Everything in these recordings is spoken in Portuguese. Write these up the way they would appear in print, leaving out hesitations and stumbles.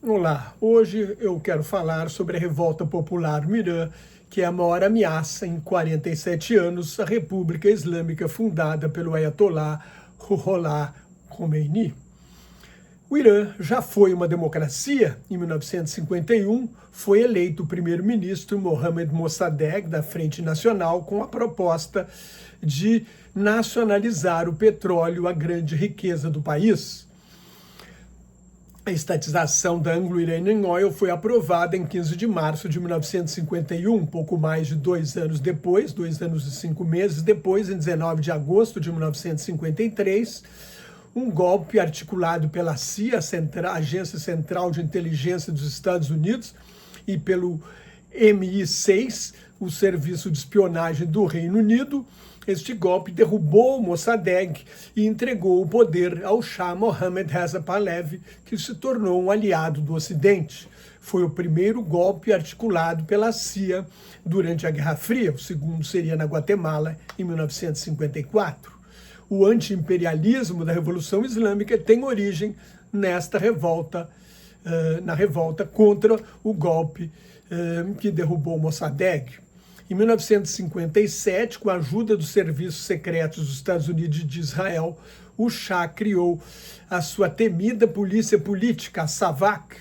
Olá, hoje eu quero falar sobre a revolta popular no Irã, que é a maior ameaça em 47 anos à República Islâmica fundada pelo Ayatollah Ruhollah Khomeini. O Irã já foi uma democracia. Em 1951, foi eleito o primeiro-ministro Mohammad Mossadegh, da Frente Nacional, com a proposta de nacionalizar o petróleo, a grande riqueza do país. A estatização da Anglo-Iranian Oil foi aprovada em 15 de março de 1951, pouco mais de 2 anos depois, 2 anos e 5 meses depois, em 19 de agosto de 1953, um golpe articulado pela CIA, a Agência Central de Inteligência dos Estados Unidos, e pelo MI6, o Serviço de Espionagem do Reino Unido. Este golpe derrubou Mossadegh e entregou o poder ao Shah Mohammad Reza Pahlavi, que se tornou um aliado do Ocidente. Foi o primeiro golpe articulado pela CIA durante a Guerra Fria. O segundo seria na Guatemala, em 1954. O anti-imperialismo da Revolução Islâmica tem origem nesta revolta, na revolta contra o golpe que derrubou Mossadegh. Em 1957, com a ajuda dos serviços secretos dos Estados Unidos e de Israel, o Shah criou a sua temida polícia política, a SAVAK,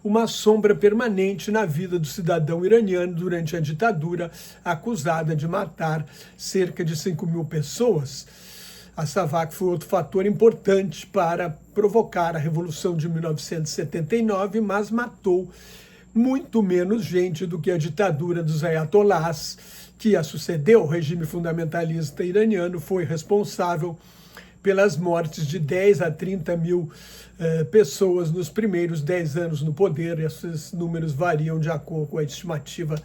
uma sombra permanente na vida do cidadão iraniano durante a ditadura, acusada de matar cerca de 5.000 pessoas. A SAVAK foi outro fator importante para provocar a Revolução de 1979, mas matou muito menos gente do que a ditadura dos ayatolás, que a sucedeu. O regime fundamentalista iraniano foi responsável pelas mortes de 10 a 30 mil pessoas nos primeiros 10 anos no poder. Esses números variam de acordo com a estimativa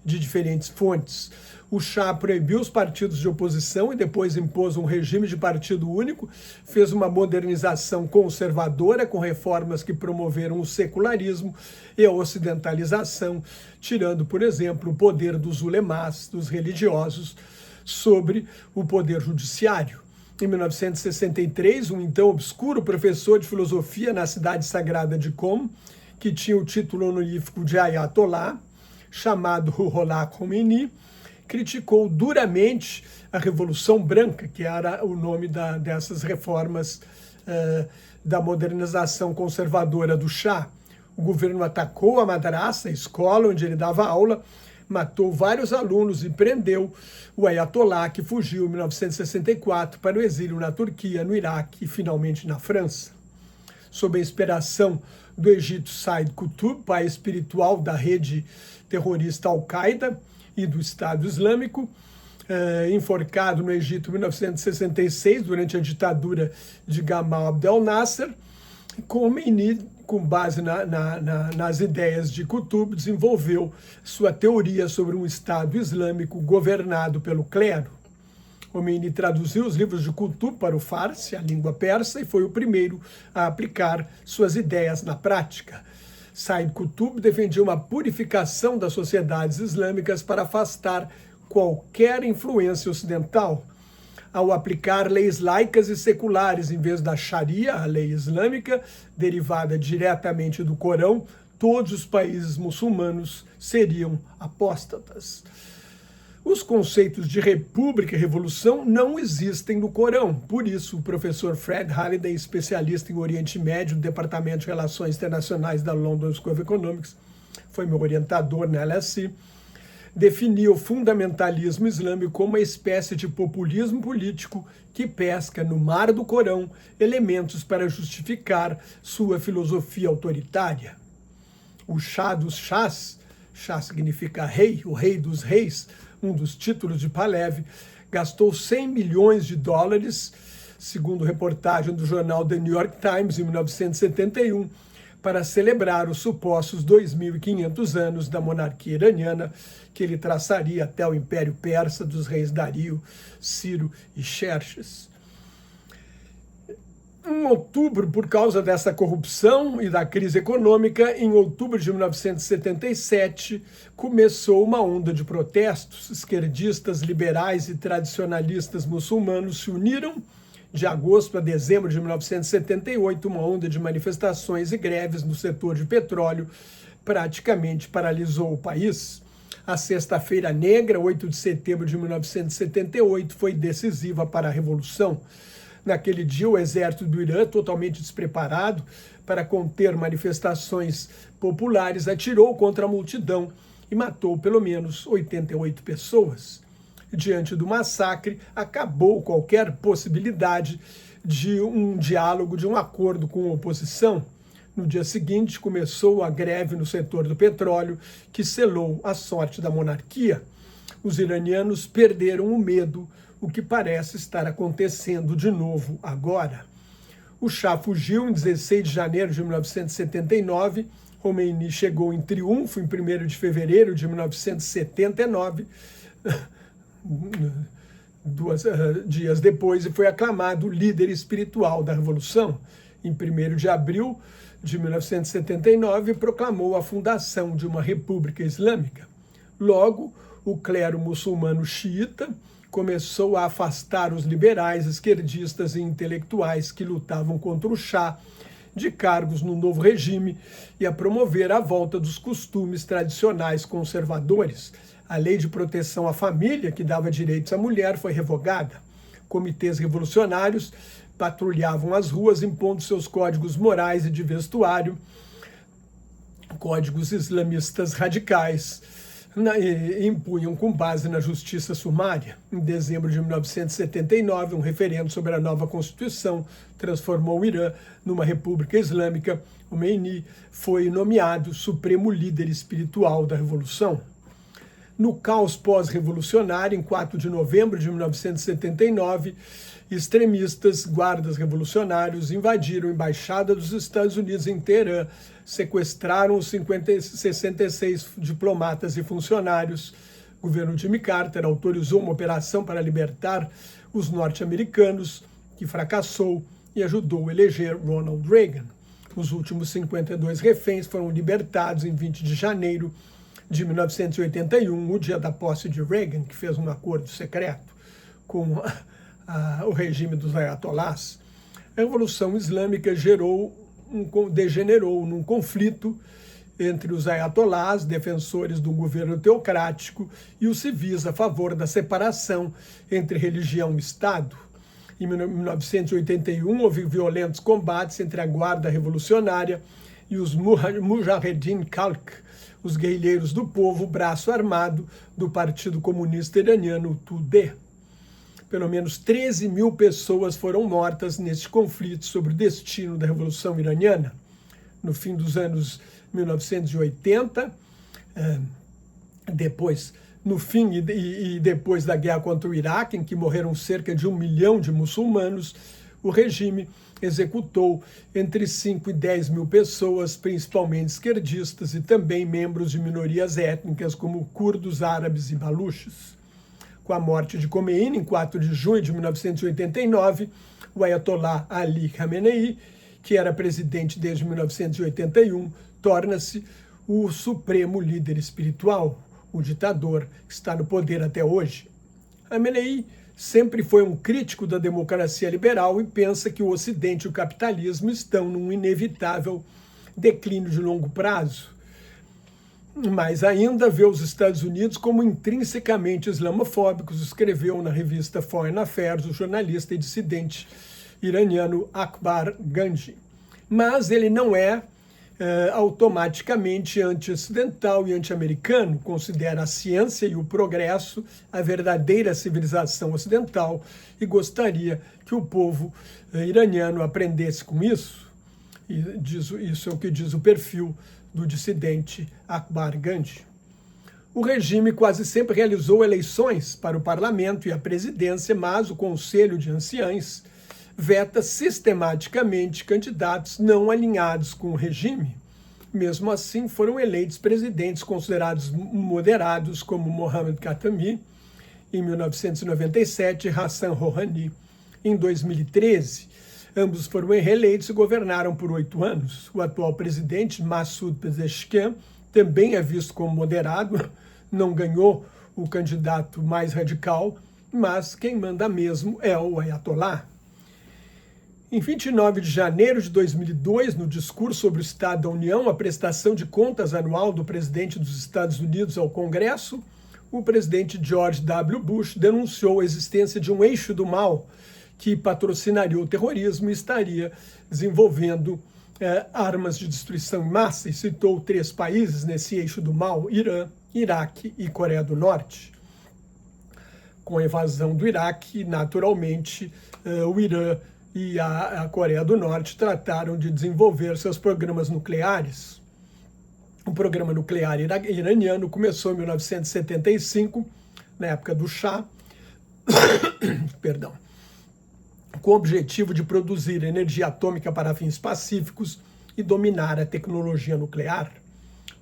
de diferentes fontes. O Shah proibiu os partidos de oposição e depois impôs um regime de partido único, fez uma modernização conservadora com reformas que promoveram o secularismo e a ocidentalização, tirando, por exemplo, o poder dos ulemás, dos religiosos, sobre o poder judiciário. Em 1963, um então obscuro professor de filosofia na cidade sagrada de Qom, que tinha o título honorífico de Ayatollah, chamado Ruhollah Khomeini, criticou duramente a Revolução Branca, que era o nome dessas reformas da modernização conservadora do Shah. O governo atacou a madraça, a escola onde ele dava aula, matou vários alunos e prendeu o Ayatollah, que fugiu em 1964 para o exílio na Turquia, no Iraque e finalmente na França. Sob a inspiração do Egito Said Qutb, pai espiritual da rede terrorista Al-Qaeda e do Estado Islâmico, enforcado no Egito em 1966, durante a ditadura de Gamal Abdel Nasser, Khomeini, com base nas ideias de Qutb, desenvolveu sua teoria sobre um Estado Islâmico governado pelo clero. Khomeini traduziu os livros de Qutb para o Farsi, a língua persa, e foi o primeiro a aplicar suas ideias na prática. Said Qutb defendia uma purificação das sociedades islâmicas para afastar qualquer influência ocidental. Ao aplicar leis laicas e seculares em vez da Sharia, a lei islâmica, derivada diretamente do Corão, todos os países muçulmanos seriam apóstatas. Os conceitos de república e revolução não existem no Corão. Por isso, o professor Fred Halliday, especialista em Oriente Médio do Departamento de Relações Internacionais da London School of Economics, foi meu orientador na LSE, definiu o fundamentalismo islâmico como uma espécie de populismo político que pesca no mar do Corão elementos para justificar sua filosofia autoritária. O Shah dos Shahs, Shah significa rei, o rei dos reis, um dos títulos de Pahlavi, gastou 100 milhões de dólares, segundo reportagem do jornal The New York Times, em 1971, para celebrar os supostos 2.500 anos da monarquia iraniana, que ele traçaria até o Império Persa dos reis Dario, Ciro e Xerxes. Em outubro, por causa dessa corrupção e da crise econômica, em outubro de 1977, começou uma onda de protestos. Esquerdistas, liberais e tradicionalistas muçulmanos se uniram De agosto a dezembro de 1978, uma onda de manifestações e greves no setor de petróleo praticamente paralisou o país. A Sexta-feira Negra, 8 de setembro de 1978, foi decisiva para a Revolução. Naquele dia, o exército do Irã, totalmente despreparado para conter manifestações populares, atirou contra a multidão e matou pelo menos 88 pessoas. Diante do massacre, acabou qualquer possibilidade de um diálogo, de um acordo com a oposição. No dia seguinte, começou a greve no setor do petróleo, que selou a sorte da monarquia. Os iranianos perderam o medo, o que parece estar acontecendo de novo agora. O Shah fugiu em 16 de janeiro de 1979, Khomeini chegou em triunfo em 1º de fevereiro de 1979, dias depois, e foi aclamado líder espiritual da Revolução. Em 1º de abril de 1979, proclamou a fundação de uma república islâmica. Logo, o clero muçulmano xiita começou a afastar os liberais, esquerdistas e intelectuais que lutavam contra o Shah de cargos no novo regime e a promover a volta dos costumes tradicionais conservadores. A lei de proteção à família, que dava direitos à mulher, foi revogada. Comitês revolucionários patrulhavam as ruas impondo seus códigos morais e de vestuário, códigos islamistas radicais, e impunham com base na justiça sumária. Em dezembro de 1979, um referendo sobre a nova Constituição transformou o Irã numa república islâmica. Khomeini foi nomeado supremo líder espiritual da Revolução. No caos pós-revolucionário, em 4 de novembro de 1979, extremistas, guardas revolucionários, invadiram a embaixada dos Estados Unidos em Teherã, sequestraram os 66 diplomatas e funcionários. O governo Jimmy Carter autorizou uma operação para libertar os norte-americanos, que fracassou e ajudou a eleger Ronald Reagan. Os últimos 52 reféns foram libertados em 20 de janeiro de 1981, o dia da posse de Reagan, que fez um acordo secreto com o regime dos ayatolás. A Revolução Islâmica degenerou num conflito entre os ayatolás, defensores do governo teocrático, e os civis a favor da separação entre religião e Estado. Em 1981, houve violentos combates entre a Guarda Revolucionária e os Mujahedin Khalq, os guerrilheiros do povo, braço armado do Partido Comunista Iraniano TUDE. Pelo menos 13 mil pessoas foram mortas neste conflito sobre o destino da Revolução Iraniana. No fim dos anos 1980, depois da guerra contra o Iraque, em que morreram cerca de 1 milhão de muçulmanos, o regime executou entre 5 e 10 mil pessoas, principalmente esquerdistas e também membros de minorias étnicas como curdos, árabes e baluches. Com a morte de Khomeini, em 4 de junho de 1989, o Ayatollah Ali Khamenei, que era presidente desde 1981, torna-se o supremo líder espiritual, o ditador que está no poder até hoje. Khamenei sempre foi um crítico da democracia liberal e pensa que o Ocidente e o capitalismo estão num inevitável declínio de longo prazo. Mas ainda vê os Estados Unidos como intrinsecamente islamofóbicos, escreveu na revista Foreign Affairs o jornalista e dissidente iraniano Akbar Ganji. Mas ele não é automaticamente anti-ocidental e anti-americano, considera a ciência e o progresso a verdadeira civilização ocidental e gostaria que o povo iraniano aprendesse com isso. E isso é o que diz o perfil do dissidente Akbar Ganji. O regime quase sempre realizou eleições para o parlamento e a presidência, mas o Conselho de Anciães veta sistematicamente candidatos não alinhados com o regime. Mesmo assim, foram eleitos presidentes considerados moderados, como Mohammad Khatami, em 1997, e Hassan Rouhani, em 2013. Ambos foram reeleitos e governaram por 8 anos. O atual presidente, Massoud Pezeshkian, também é visto como moderado, não ganhou o candidato mais radical, mas quem manda mesmo é o Ayatollah. Em 29 de janeiro de 2002, no discurso sobre o Estado da União, a prestação de contas anual do presidente dos Estados Unidos ao Congresso, o presidente George W. Bush denunciou a existência de um eixo do mal que patrocinaria o terrorismo e estaria desenvolvendo armas de destruição em massa, e citou 3 países nesse eixo do mal: Irã, Iraque e Coreia do Norte. Com a invasão do Iraque, naturalmente, o Irã e a Coreia do Norte trataram de desenvolver seus programas nucleares. O programa nuclear iraniano começou em 1975, na época do Shah, perdão, com o objetivo de produzir energia atômica para fins pacíficos e dominar a tecnologia nuclear.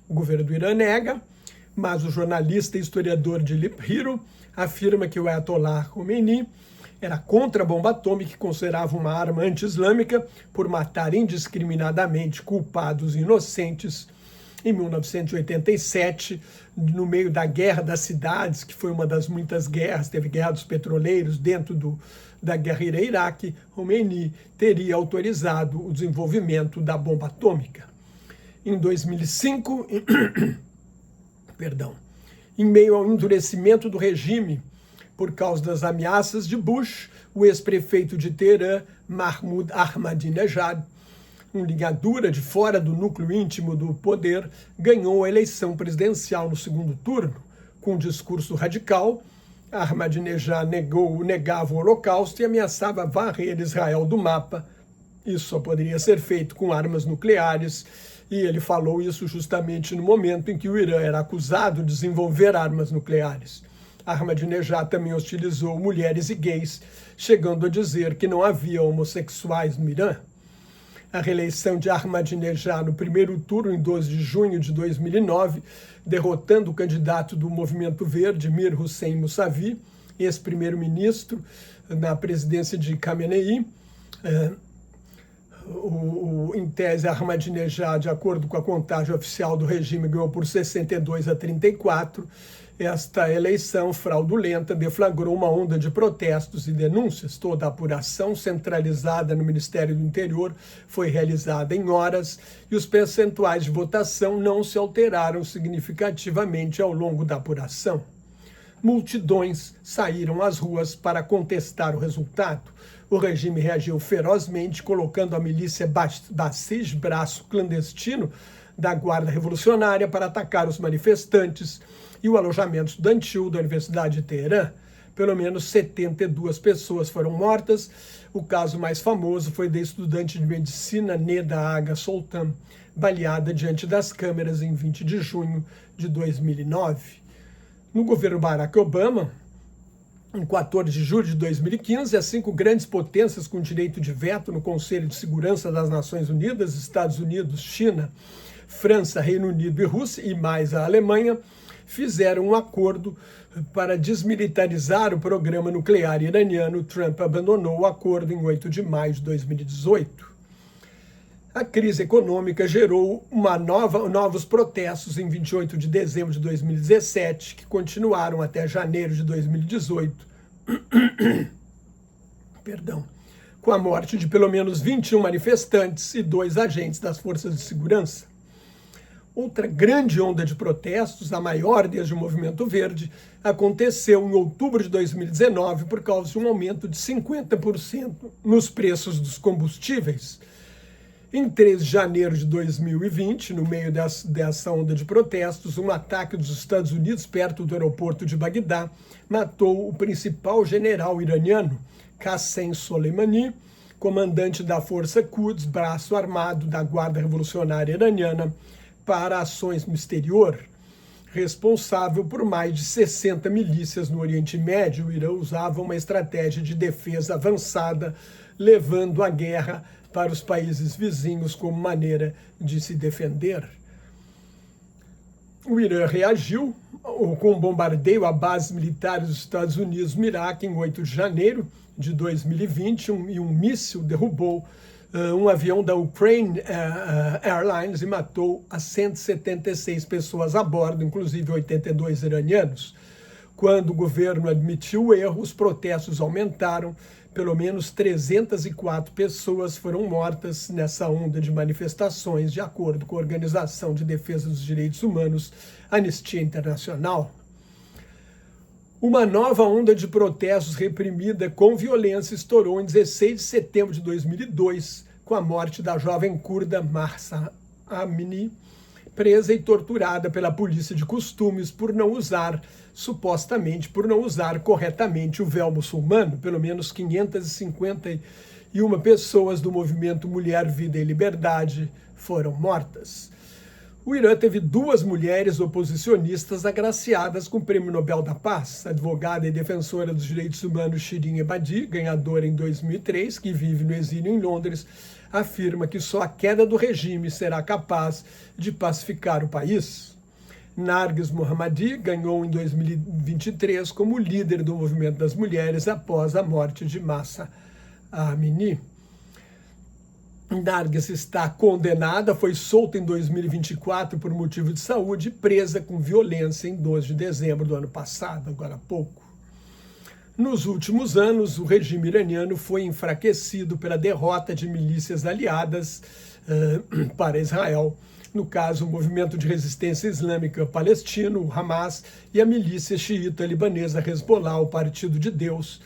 O governo do Irã nega, mas o jornalista e historiador Dilip Hiro afirma que o Ayatollah Khomeini era contra a bomba atômica e considerava uma arma anti-islâmica por matar indiscriminadamente culpados inocentes. Em 1987, no meio da Guerra das Cidades, que foi uma das muitas guerras, teve guerra dos petroleiros dentro da guerra Irã-Iraque, Khomeini teria autorizado o desenvolvimento da bomba atômica. Em 2005, em meio ao endurecimento do regime por causa das ameaças de Bush, o ex-prefeito de Teherã, Mahmoud Ahmadinejad, uma ligadura de fora do núcleo íntimo do poder, ganhou a eleição presidencial no segundo turno. Com um discurso radical, Ahmadinejad negava o Holocausto e ameaçava varrer Israel do mapa. Isso só poderia ser feito com armas nucleares, e ele falou isso justamente no momento em que o Irã era acusado de desenvolver armas nucleares. Ahmadinejad também hostilizou mulheres e gays, chegando a dizer que não havia homossexuais no Irã. A reeleição de Ahmadinejad no primeiro turno, em 12 de junho de 2009, derrotando o candidato do Movimento Verde, Mir Hossein Mousavi, ex-primeiro-ministro, na presidência de Khamenei. Em tese, Ahmadinejad, de acordo com a contagem oficial do regime, ganhou por 62 a 34. Esta eleição fraudulenta deflagrou uma onda de protestos e denúncias. Toda a apuração, centralizada no Ministério do Interior, foi realizada em horas e os percentuais de votação não se alteraram significativamente ao longo da apuração. Multidões saíram às ruas para contestar o resultado. O regime reagiu ferozmente, colocando a milícia Basij, braço clandestino da Guarda Revolucionária, para atacar os manifestantes e o alojamento estudantil da Universidade de Teherã. Pelo menos 72 pessoas foram mortas. O caso mais famoso foi da estudante de medicina Neda Agha Soltan, baleada diante das câmeras em 20 de junho de 2009. No governo Barack Obama, em 14 de julho de 2015, as 5 grandes potências com direito de veto no Conselho de Segurança das Nações Unidas, Estados Unidos, China, França, Reino Unido e Rússia, e mais a Alemanha, fizeram um acordo para desmilitarizar o programa nuclear iraniano. Trump abandonou o acordo em 8 de maio de 2018. A crise econômica gerou novos protestos em 28 de dezembro de 2017, que continuaram até janeiro de 2018, com a morte de pelo menos 21 manifestantes e 2 agentes das forças de segurança. Outra grande onda de protestos, a maior desde o Movimento Verde, aconteceu em outubro de 2019 por causa de um aumento de 50% nos preços dos combustíveis. Em 3 de janeiro de 2020, no meio dessa onda de protestos, um ataque dos Estados Unidos perto do aeroporto de Bagdá matou o principal general iraniano, Qassem Soleimani, comandante da Força Quds, braço armado da Guarda Revolucionária Iraniana para ações no exterior, responsável por mais de 60 milícias no Oriente Médio. O Irã usava uma estratégia de defesa avançada, levando a guerra para os países vizinhos como maneira de se defender. O Irã reagiu com um bombardeio a bases militares dos Estados Unidos no Iraque em 8 de janeiro de 2020, e um míssil derrubou um avião da Ukraine Airlines e matou as 176 pessoas a bordo, inclusive 82 iranianos. Quando o governo admitiu o erro, os protestos aumentaram. Pelo menos 304 pessoas foram mortas nessa onda de manifestações, de acordo com a Organização de Defesa dos Direitos Humanos, Anistia Internacional. Uma nova onda de protestos reprimida com violência estourou em 16 de setembro de 2002, com a morte da jovem curda Mahsa Amini, presa e torturada pela polícia de costumes supostamente por não usar corretamente o véu muçulmano. Pelo menos 551 pessoas do movimento Mulher, Vida e Liberdade foram mortas. O Irã teve 2 mulheres oposicionistas agraciadas com o Prêmio Nobel da Paz, a advogada e defensora dos direitos humanos Shirin Ebadi, ganhadora em 2003, que vive no exílio em Londres, afirma que só a queda do regime será capaz de pacificar o país. Narges Mohammadi ganhou em 2023 como líder do movimento das mulheres após a morte de Mahsa Amini. Narges está condenada, foi solta em 2024 por motivo de saúde e presa com violência em 12 de dezembro do ano passado, agora há pouco. Nos últimos anos, o regime iraniano foi enfraquecido pela derrota de milícias aliadas para Israel. No caso, o Movimento de Resistência Islâmica Palestino, o Hamas, e a milícia xiita libanesa Hezbollah, o Partido de Deus,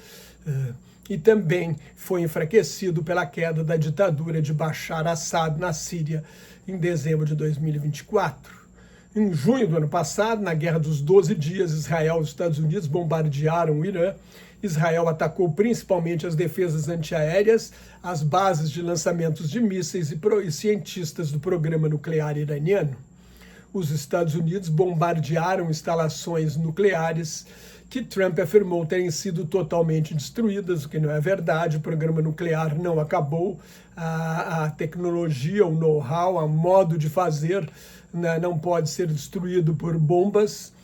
e também foi enfraquecido pela queda da ditadura de Bashar Assad na Síria em dezembro de 2024. Em junho do ano passado, na Guerra dos 12 Dias, Israel e os Estados Unidos bombardearam o Irã. Israel atacou principalmente as defesas antiaéreas, as bases de lançamentos de mísseis e cientistas do programa nuclear iraniano. Os Estados Unidos bombardearam instalações nucleares que Trump afirmou terem sido totalmente destruídas, o que não é verdade. O programa nuclear não acabou, a tecnologia, o know-how, o modo de fazer não pode ser destruído por bombas.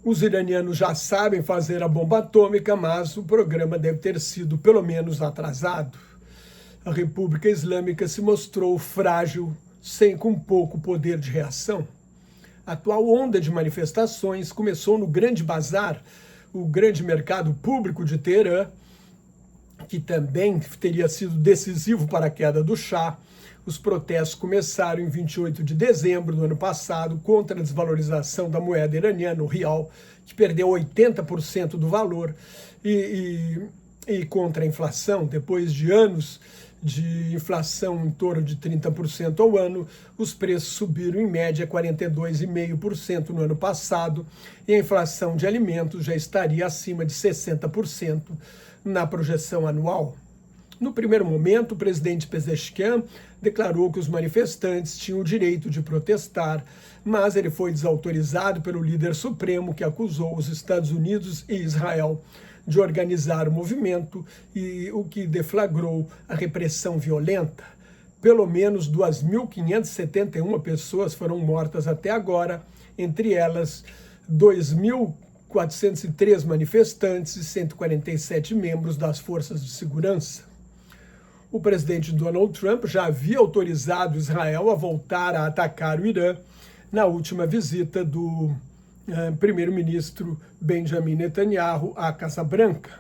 Os iranianos já sabem fazer a bomba atômica, mas o programa deve ter sido pelo menos atrasado. A República Islâmica se mostrou frágil, com pouco poder de reação. A atual onda de manifestações começou no Grande Bazar, o grande mercado público de Teherã, que também teria sido decisivo para a queda do Shah. Os protestos começaram em 28 de dezembro do ano passado contra a desvalorização da moeda iraniana, o rial, que perdeu 80% do valor, e contra a inflação. Depois de anos de inflação em torno de 30% ao ano, os preços subiram em média 42,5% no ano passado, e a inflação de alimentos já estaria acima de 60% na projeção anual. No primeiro momento, o presidente Pezeshkian declarou que os manifestantes tinham o direito de protestar, mas ele foi desautorizado pelo líder supremo, que acusou os Estados Unidos e Israel de organizar o movimento, e o que deflagrou a repressão violenta. Pelo menos 2.571 pessoas foram mortas até agora, entre elas 2.403 manifestantes e 147 membros das forças de segurança. O presidente Donald Trump já havia autorizado Israel a voltar a atacar o Irã na última visita do primeiro-ministro Benjamin Netanyahu à Casa Branca.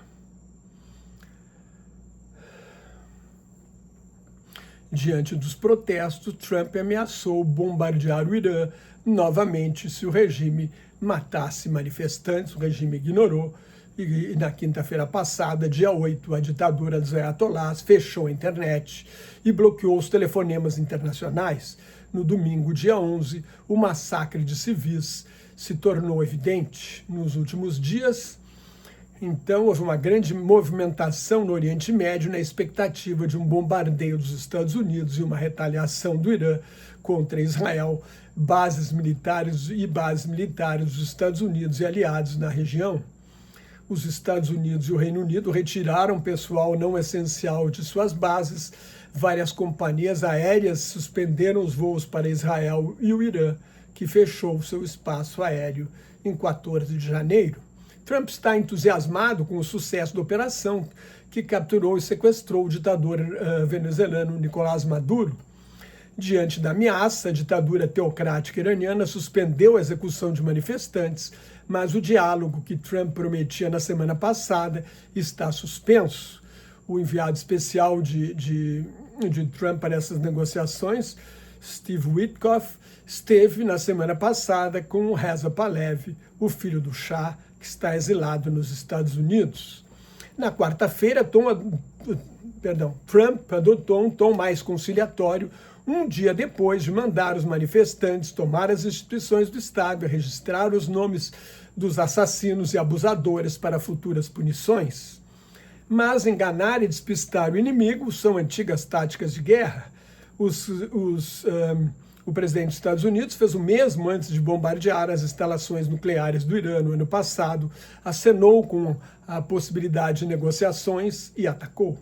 Diante dos protestos, Trump ameaçou bombardear o Irã novamente se o regime matasse manifestantes. O regime ignorou. E na quinta-feira passada, dia 8, a ditadura dos ayatolás fechou a internet e bloqueou os telefonemas internacionais. No domingo, dia 11, o massacre de civis se tornou evidente. Nos últimos dias, então, houve uma grande movimentação no Oriente Médio na expectativa de um bombardeio dos Estados Unidos e uma retaliação do Irã contra Israel, bases militares dos Estados Unidos e aliados na região. Os Estados Unidos e o Reino Unido retiraram pessoal não essencial de suas bases. Várias companhias aéreas suspenderam os voos para Israel e o Irã, que fechou seu espaço aéreo em 14 de janeiro. Trump está entusiasmado com o sucesso da operação, que capturou e sequestrou o ditador venezuelano Nicolás Maduro. Diante da ameaça, a ditadura teocrática iraniana suspendeu a execução de manifestantes, mas o diálogo que Trump prometia na semana passada está suspenso. o enviado especial de Trump para essas negociações, Steve Witkoff, esteve na semana passada com o Reza Pahlavi, o filho do Shah, que está exilado nos Estados Unidos. Na quarta-feira, Trump adotou um tom mais conciliatório, um dia depois de mandar os manifestantes tomar as instituições do Estado e registrar os nomes dos assassinos e abusadores para futuras punições. Mas enganar e despistar o inimigo são antigas táticas de guerra. O presidente dos Estados Unidos fez o mesmo antes de bombardear as instalações nucleares do Irã no ano passado, acenou com a possibilidade de negociações e atacou.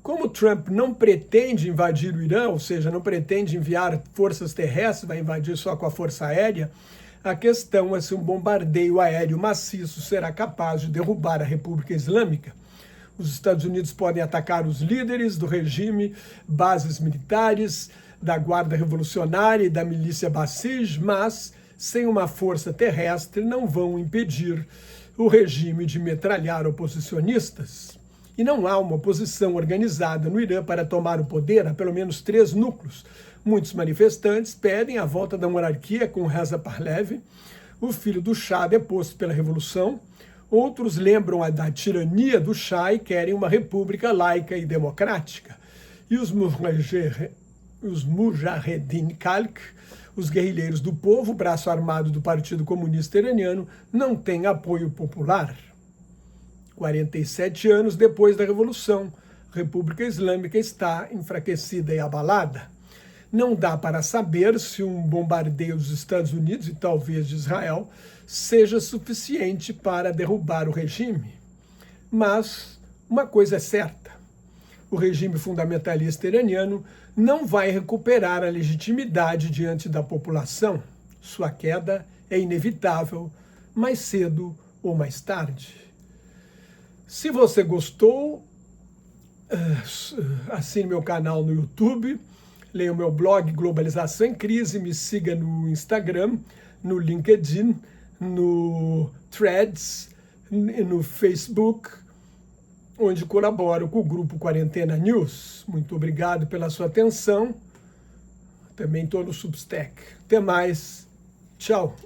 Como Trump não pretende invadir o Irã, ou seja, não pretende enviar forças terrestres, vai invadir só com a força aérea, a questão é se um bombardeio aéreo maciço será capaz de derrubar a República Islâmica. Os Estados Unidos podem atacar os líderes do regime, bases militares, da Guarda Revolucionária e da milícia Basij, mas, sem uma força terrestre, não vão impedir o regime de metralhar oposicionistas. E não há uma oposição organizada no Irã para tomar o poder. Há pelo menos 3 núcleos. Muitos manifestantes pedem a volta da monarquia com Reza Pahlavi, o filho do Shah deposto pela Revolução. Outros lembram da tirania do Shah e querem uma república laica e democrática. E os Mujahedin Khalq, os guerrilheiros do povo, braço armado do Partido Comunista Iraniano, não têm apoio popular. 47 anos depois da Revolução, a República Islâmica está enfraquecida e abalada. Não dá para saber se um bombardeio dos Estados Unidos e talvez de Israel seja suficiente para derrubar o regime. Mas uma coisa é certa: o regime fundamentalista iraniano não vai recuperar a legitimidade diante da população. Sua queda é inevitável, mais cedo ou mais tarde. Se você gostou, assine meu canal no YouTube, leia o meu blog Globalização em Crise, me siga no Instagram, no LinkedIn, no Threads, no Facebook, onde colaboro com o grupo Quarentena News. Muito obrigado pela sua atenção. Também estou no Substack. Até mais. Tchau.